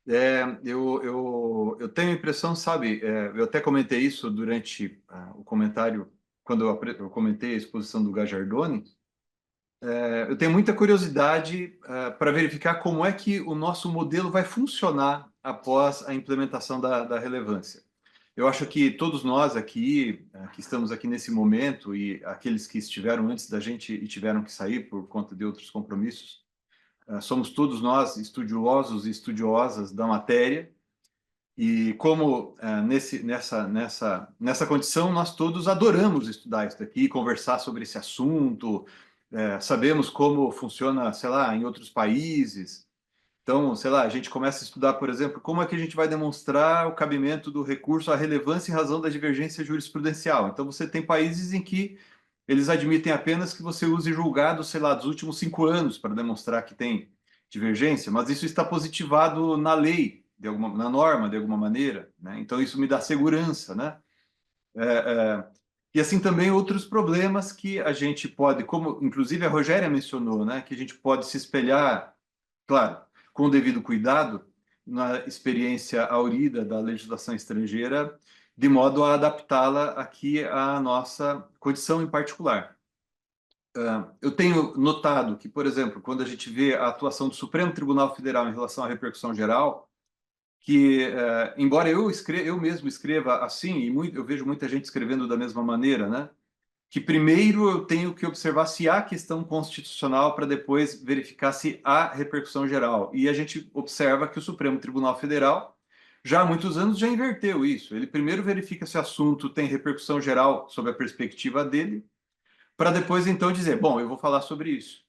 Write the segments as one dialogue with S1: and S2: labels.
S1: Eu tenho a impressão, sabe, eu até comentei isso durante o comentário, quando eu comentei a exposição do Gajardoni. Eu tenho muita curiosidade para verificar como é que o nosso modelo vai funcionar após a implementação da relevância. Eu acho que todos nós aqui, que estamos aqui nesse momento, e aqueles que estiveram antes da gente e tiveram que sair por conta de outros compromissos, somos todos nós estudiosos e estudiosas da matéria, e como nessa condição nós todos adoramos estudar isso daqui, conversar sobre esse assunto, sabemos como funciona, sei lá, em outros países. Então, sei lá, a gente começa a estudar, por exemplo, como é que a gente vai demonstrar o cabimento do recurso à relevância em razão da divergência jurisprudencial. Então, você tem países em que eles admitem apenas que você use julgado, sei lá, dos últimos 5 anos para demonstrar que tem divergência, mas isso está positivado na lei, na norma, de alguma maneira, né? Então, isso me dá segurança, né? É, e assim também outros problemas que a gente pode, como inclusive a Rogéria mencionou, né? Que a gente pode se espelhar, claro, com o devido cuidado, na experiência aurida da legislação estrangeira, de modo a adaptá-la aqui à nossa condição em particular. Eu tenho notado que, por exemplo, quando a gente vê a atuação do Supremo Tribunal Federal em relação à repercussão geral, que, embora eu mesmo escreva assim, e eu vejo muita gente escrevendo da mesma maneira, né? Que primeiro eu tenho que observar se há questão constitucional para depois verificar se há repercussão geral. E a gente observa que o Supremo Tribunal Federal, já há muitos anos, já inverteu isso. Ele primeiro verifica se o assunto tem repercussão geral sob a perspectiva dele, para depois então dizer, bom, eu vou falar sobre isso.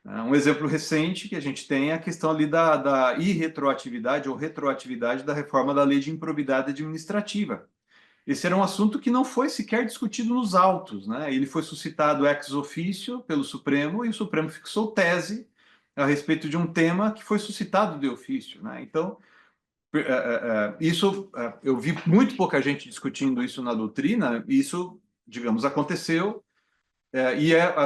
S1: Um exemplo recente que a gente tem é a questão ali da irretroatividade ou retroatividade da reforma da lei de improbidade administrativa. Esse era um assunto que não foi sequer discutido nos autos, né? Ele foi suscitado ex officio pelo Supremo e o Supremo fixou tese a respeito de um tema que foi suscitado de ofício, né? Então, isso eu vi muito pouca gente discutindo isso na doutrina. E isso, digamos, aconteceu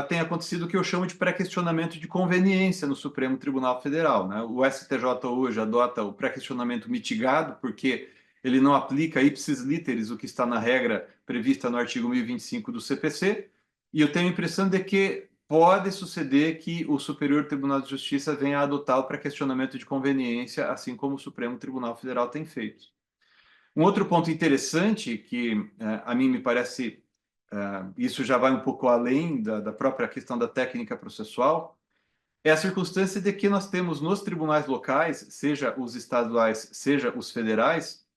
S1: tem acontecido o que eu chamo de pré-questionamento de conveniência no Supremo Tribunal Federal, né? O STJ hoje adota o pré-questionamento mitigado, porque ele não aplica ipsis literis o que está na regra prevista no artigo 1025 do CPC, e eu tenho a impressão de que pode suceder que o Superior Tribunal de Justiça venha a adotar o pré-questionamento de conveniência, assim como o Supremo Tribunal Federal tem feito. Um outro ponto interessante que a mim me parece isso já vai um pouco além da própria questão da técnica processual, é a circunstância de que nós temos nos tribunais locais, seja os estaduais, seja os federais,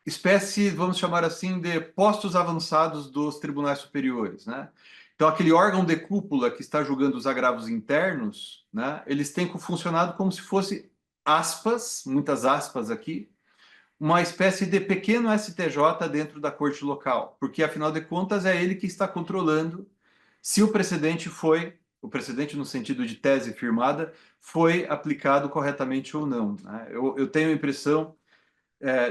S1: espécie, vamos chamar assim, de postos avançados dos tribunais superiores, né? Então, aquele órgão de cúpula que está julgando os agravos internos, né, eles têm funcionado como se fosse aspas, muitas aspas aqui, uma espécie de pequeno STJ dentro da corte local, porque afinal de contas é ele que está controlando se o precedente no sentido de tese firmada, foi aplicado corretamente ou não, né? Eu tenho a impressão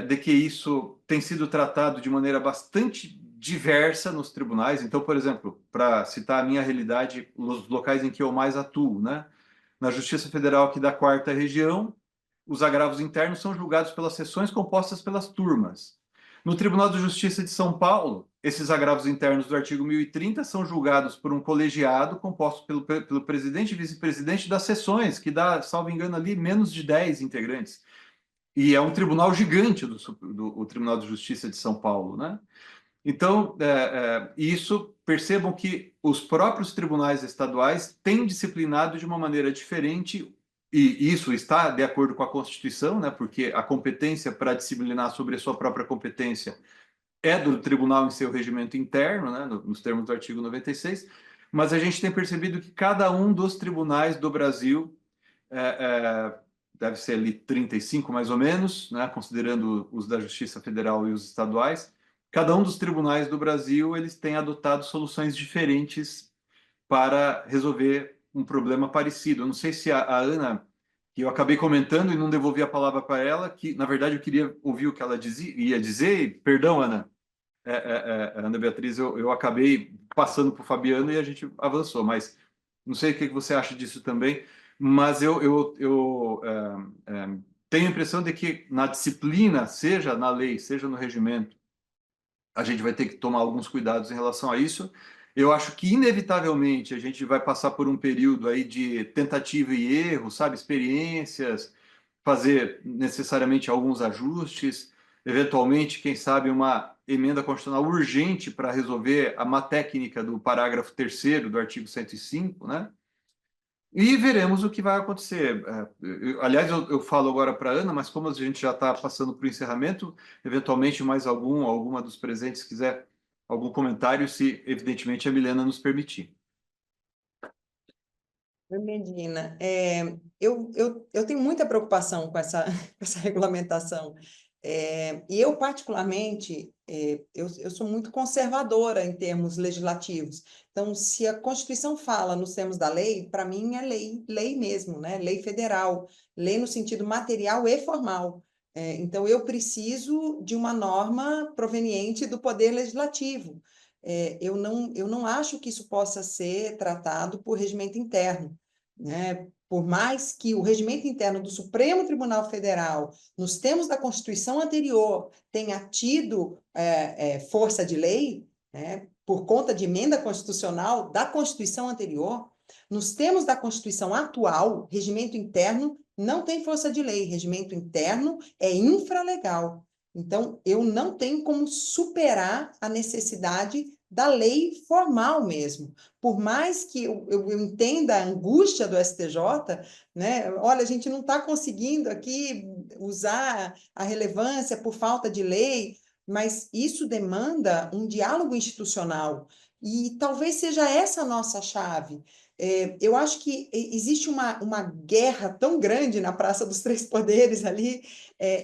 S1: de que isso tem sido tratado de maneira bastante diversa nos tribunais. Então, por exemplo, para citar a minha realidade, os locais em que eu mais atuo, né? Na Justiça Federal aqui da Quarta Região, os agravos internos são julgados pelas sessões compostas pelas turmas. No Tribunal de Justiça de São Paulo, esses agravos internos do artigo 1030 são julgados por um colegiado composto pelo presidente e vice-presidente das sessões, que dá, salvo engano, ali menos de 10 integrantes. E é um tribunal gigante o Tribunal de Justiça de São Paulo, né? Então, isso, percebam que os próprios tribunais estaduais têm disciplinado de uma maneira diferente, e isso está de acordo com a Constituição, né? Porque a competência para disciplinar sobre a sua própria competência é do tribunal em seu regimento interno, né? Nos termos do artigo 96, mas a gente tem percebido que cada um dos tribunais do Brasil deve ser ali 35 mais ou menos, né, considerando os da Justiça Federal e os estaduais. Cada um dos tribunais do Brasil, eles têm adotado soluções diferentes para resolver um problema parecido. Eu não sei se a Ana, que eu acabei comentando e não devolvi a palavra para ela, que na verdade eu queria ouvir o que ela ia dizer. Perdão, Ana. Ana Beatriz, eu acabei passando para o Fabiano e a gente avançou, mas não sei o que você acha disso também, mas tenho a impressão de que na disciplina, seja na lei, seja no regimento, a gente vai ter que tomar alguns cuidados em relação a isso. Eu acho que, inevitavelmente, a gente vai passar por um período aí de tentativa e erro, sabe? Experiências, fazer necessariamente alguns ajustes, eventualmente, quem sabe, uma emenda constitucional urgente para resolver a má técnica do parágrafo 3º do artigo 105, né? E veremos o que vai acontecer. Aliás, eu falo agora para a Ana, mas como a gente já está passando para o encerramento, eventualmente mais alguma dos presentes quiser algum comentário, se evidentemente a Milena nos permitir.
S2: Oi, Medina, eu tenho muita preocupação com essa, com essa regulamentação. E eu, particularmente, eu sou muito conservadora em termos legislativos. Então, se a Constituição fala nos termos da lei, para mim é lei, lei mesmo, né? Lei federal, lei no sentido material e formal. Então, eu preciso de uma norma proveniente do Poder Legislativo. Eu não acho que isso possa ser tratado por regimento interno, né? Por mais que o regimento interno do Supremo Tribunal Federal, nos termos da Constituição anterior, tenha tido força de lei, né? Por conta de emenda constitucional da Constituição anterior, nos termos da Constituição atual, regimento interno não tem força de lei, regimento interno é infralegal. Então, eu não tenho como superar a necessidade da lei formal mesmo. Por mais que eu entenda a angústia do STJ, né? Olha, a gente não está conseguindo aqui usar a relevância por falta de lei, mas isso demanda um diálogo institucional. E talvez seja essa a nossa chave. Eu acho que existe uma guerra tão grande na Praça dos Três Poderes ali,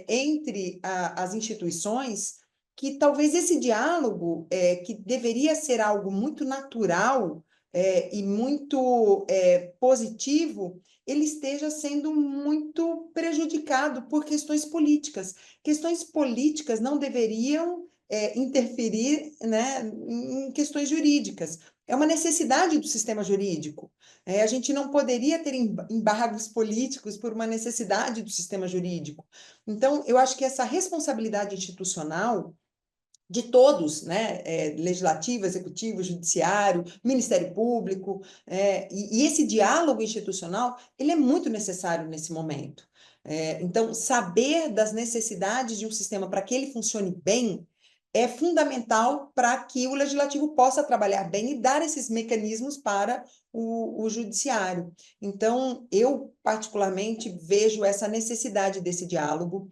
S2: entre as instituições, que talvez esse diálogo, que deveria ser algo muito natural, e muito positivo, ele esteja sendo muito prejudicado por questões políticas. Questões políticas não deveriam interferir, né, em questões jurídicas. É uma necessidade do sistema jurídico. A gente não poderia ter embargos políticos por uma necessidade do sistema jurídico. Então, eu acho que essa responsabilidade institucional de todos, né? Legislativo, executivo, judiciário, Ministério Público, e esse diálogo institucional, ele é muito necessário nesse momento. Então, saber das necessidades de um sistema para que ele funcione bem é fundamental para que o legislativo possa trabalhar bem e dar esses mecanismos para o judiciário. Então, eu particularmente vejo essa necessidade desse diálogo.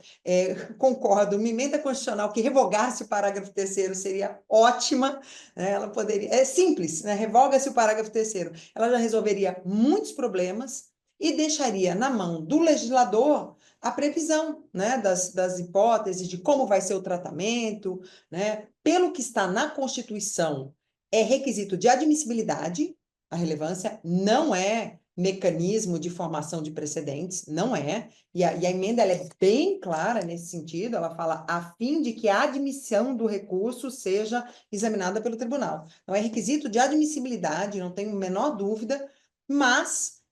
S2: Concordo, uma emenda constitucional que revogasse o parágrafo 3º seria ótima, né? Ela poderia, é simples, né? Revoga-se o parágrafo 3º, ela já resolveria muitos problemas e deixaria na mão do legislador a previsão, né, das hipóteses de como vai ser o tratamento, né? Pelo que está na Constituição, é requisito de admissibilidade, a relevância não é mecanismo de formação de precedentes, não é. E a emenda ela é bem clara nesse sentido, ela fala a fim de que a admissão do recurso seja examinada pelo tribunal. Não é requisito de admissibilidade, não tenho a menor dúvida, mas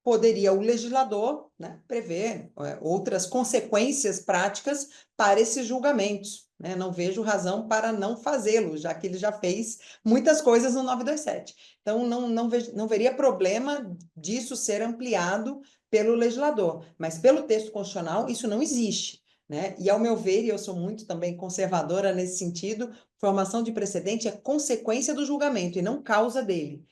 S2: poderia o legislador, né, prever outras consequências práticas para esses julgamentos. Né? Não vejo razão para não fazê-lo, já que ele já fez muitas coisas no 927. Então, não veria problema disso ser ampliado pelo legislador, mas pelo texto constitucional isso não existe. Né? E, ao meu ver, e eu sou muito também conservadora nesse sentido, formação de precedente é consequência do julgamento e não causa dele.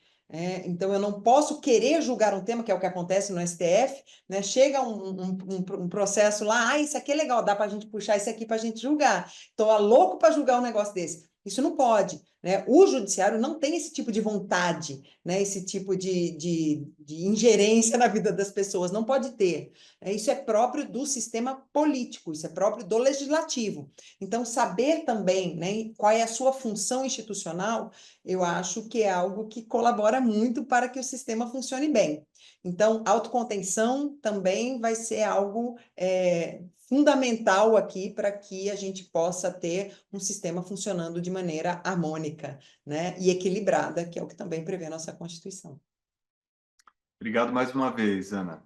S2: Então, eu não posso querer julgar um tema, que é o que acontece no STF, né? Chega um processo lá, isso aqui é legal, dá para a gente puxar isso aqui para a gente julgar. Estou louco para julgar um negócio desse. Isso não pode. Né? O judiciário não tem esse tipo de vontade, né? Esse tipo de ingerência na vida das pessoas, não pode ter. Isso é próprio do sistema político, isso é próprio do legislativo. Então, saber também, né, qual é a sua função institucional, eu acho que é algo que colabora muito para que o sistema funcione bem. Então, autocontenção também vai ser algo fundamental aqui para que a gente possa ter um sistema funcionando de maneira harmônica, né, e equilibrada, que é o que também prevê a nossa Constituição.
S1: Obrigado mais uma vez, Ana.